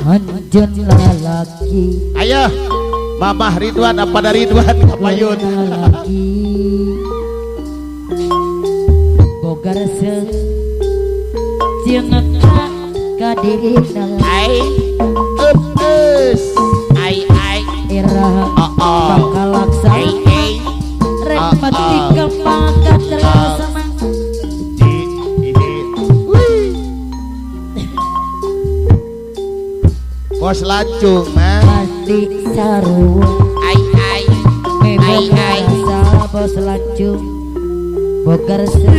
Anjen lalaki. Ayo Mamah Ridwan apa dari Ridwan kapayun Lalaki boga resep jeung kadirina ai upes ai era bakal laksana rek mati kepakat terlaksana bos lancung mah mati sarua ai memang rasa bos lancung boga resep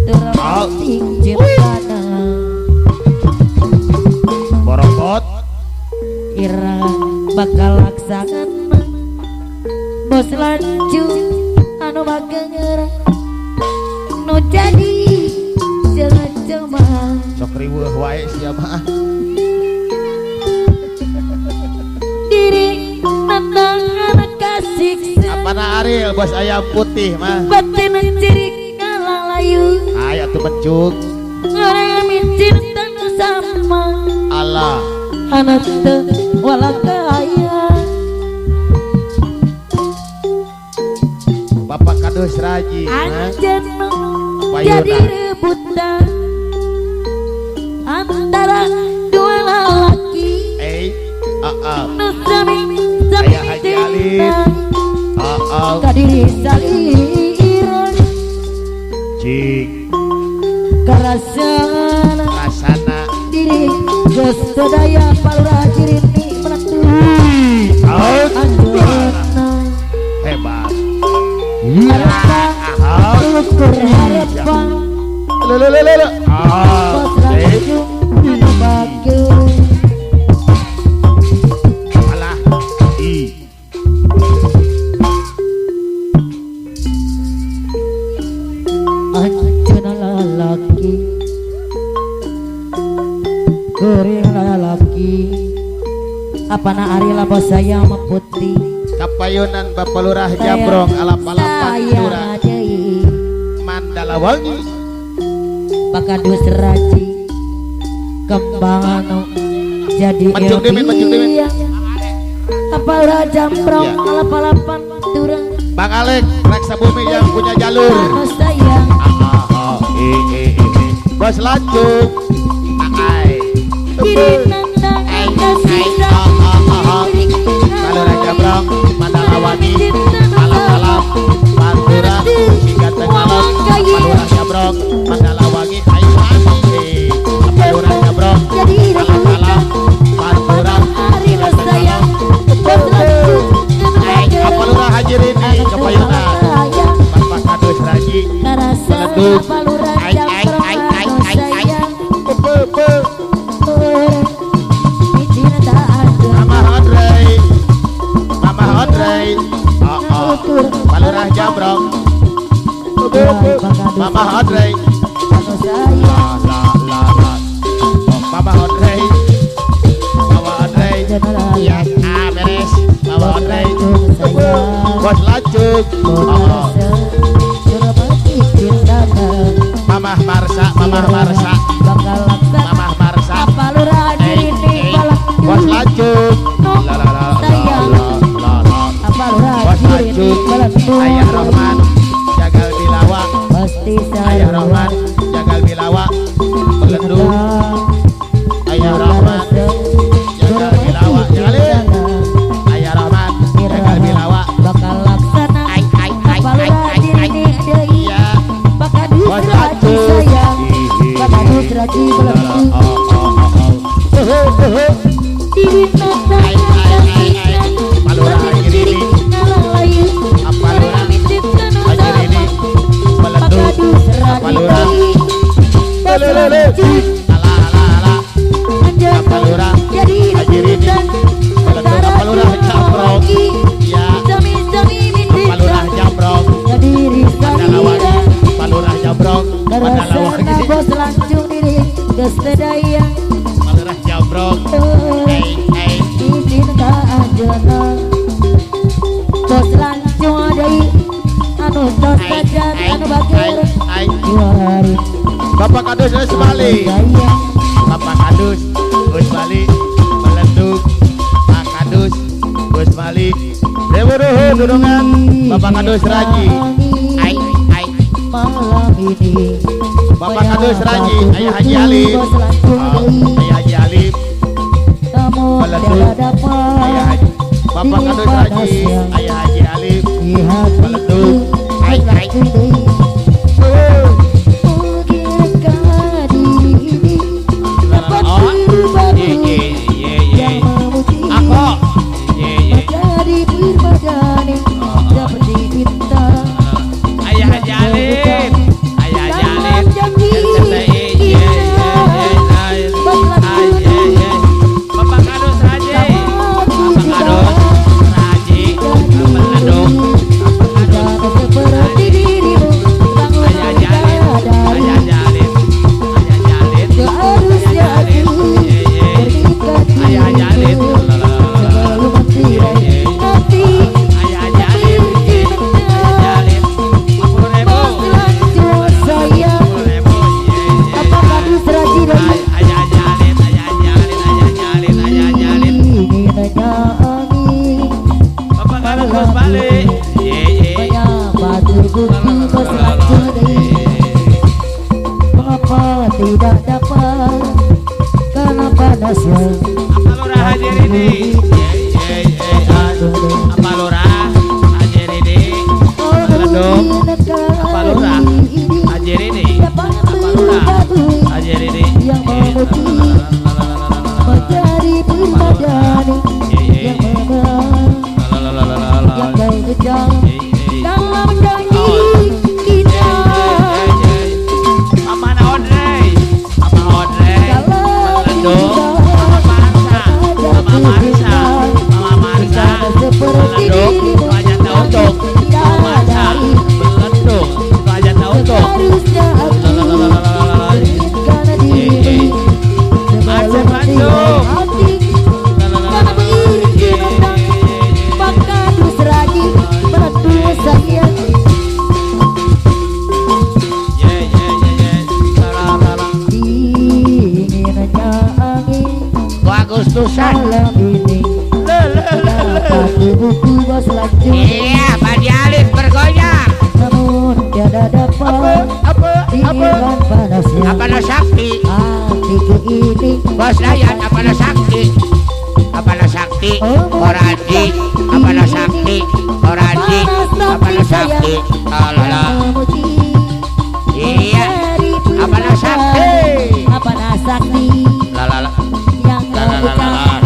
termati cintana borokot ira bakal laksana bos lancung anu bagenger nu jadi jangan cuma sok riweuh wae sia mah diri nandangan kasih apana Ariel bos ayam putih mah batin cirik ngalalayu aya tuh mencuk orang micin dan sama Allah anak teu wala kaya Bapak Kadus Raji anjen Payuna. jadi rebutan antara dua lalaki Ayah Haji Alin kadiri saliran cik kerasan rasana diri geus teu daya palura jirini menentu anjeunna hebat harapan ukur harapan lele bos langsung anu bageus alah anjeunna lalaki kuring lalaki apana ari labos saya meputih kapayunan Bapak Lurah Jabrong alap-alapan Lurah Mandala Wangi Bakadus Raji kembang anu jadi Mencuk demin apa Lurah Jambrong Ya. alap-alapan Durang Bang Alek reksa bumi yang punya jalur anu sayang bos lancung ai diri nandang kasih Kalau Raja Brong Mandala Wangi alam-alam Pantura hingga Tengalon Kalau Raja Brong Mandala Wangi ayo wangi Kalau Raja Brong alam-alam Pantura hingga Tengalon apa lurah Haji Rini kepayunan Bapak Kadus Raji meleduk Mama Hodrey Palurah Jambrong Mama Hodrey Mama Hodrey ya beres Mama Hodrey bos lancung Mama Marsa Mama Marsa bos lancung bos lancung Ayah Rohman jagal bilawa Ayah Rohman jagal bilawa melendung Ayah Rohman jagal bilawa jagalin Ayah Rohman jagal bilawa bakal laksana iya bos lancung Bakadus Raji melendung Palurah Haji Rini apa lurah Haji Rini meleduk apa lurah lele ala apa lurah Haji Rini meleduk apa lurah Jambrong ya apa lurah Jambrong Mandala Wangi apa lurah Jambrong Mandala Wangi bos langsung diri geus teu daya apa lurah Jambrong izin ka anjeunna bos langsung deui anu tos kajan anu bager juari Bapak Kadus Gus Bali daya Bapak Kadus Gus Bali kembali. Dewa durungan Bapak Kadus Raji. Ai malam ini Bapak Kadus Raji, Ayah Haji Alif. Ayah Haji Alif. Meleduk. Ayah Haji. Bapak Kadus Raji, Ayah Haji Alif. Meleduk. Ai Ayah Haji Alif. Ayah Haji Alif. Bapak Kadus Raji. Bapak Kadus Raji. Meleduk. tidak dapat karena panasnya. Apa lurah hadir ini? Apa lurah hadir ini? Meleduk. Apa lurah hadir ini? Apa lurah hadir ini? Yang memutih menjadi permadani yang memang yang kau kejar dalam janji kita. Mama Audrey, meleduk. Mama Marsa, meleduk. Raja Tautuk, Mama Marsa, meleduk. Raja Tautuk. Malam ini dapat buku bos lagi. Iya, Pak Dialif bergoyang. Namun tiada dapat dihilangkan panasnya. Apa no sakti? Hatiku ini Bos Dayan, apa no sakti? Apa no sakti? Oradi, apa no sakti? Oradi, apa no sakti? Alala. Iya, apa no sakti? Apa nasakti Lalala. yang kau ucap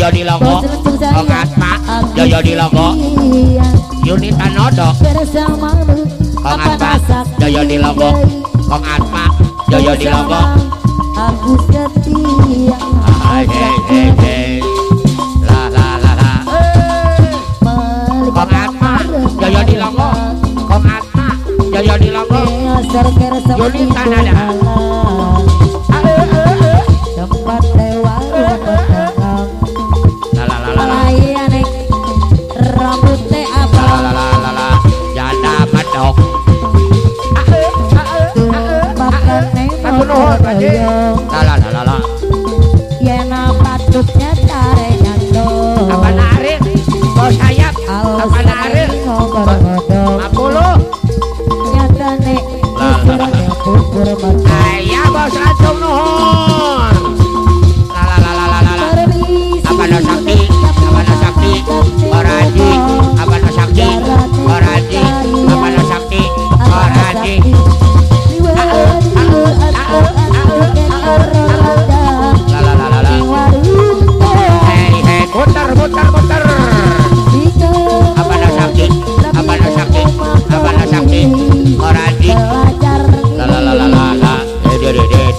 Joyo di logo Kong Asma Joyo di logo Yunita Nodo Kong Asma Joyo di logo Kong Asma Joyo di logo aku setia la la la la Kong Asma Joyo di logo Kong Asma Joyo di logo Yunita Nada tempat dewa pelayan rambutnya apa janda madok makannya motor doyong yana patutnya cari nyandong apa narik bos sayap apa narik ngomong-ngomong 50 nyata nek istilahnya bubur mati ayah bos racun nuhun apa no sakti oraji apa no sakti oraji apa no sakti oraji hei putar apa no sakti apa no sakti oraji la dedet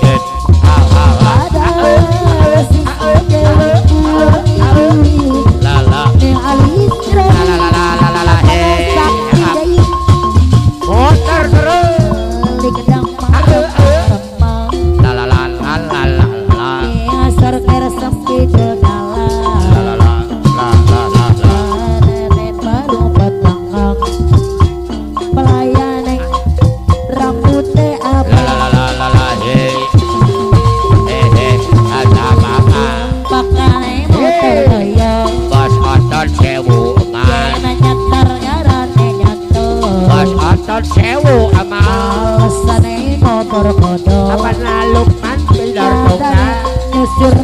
sewu amal alasannya motor kodok apa naluk man bidar tungga nyusur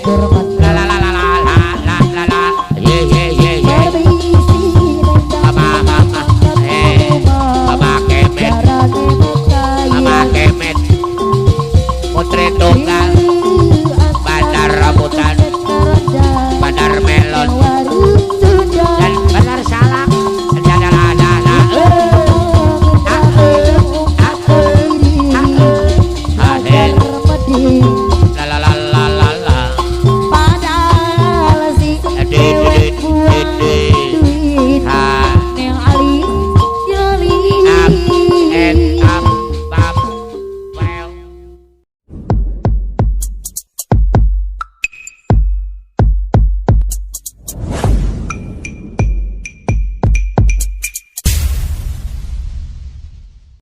bubur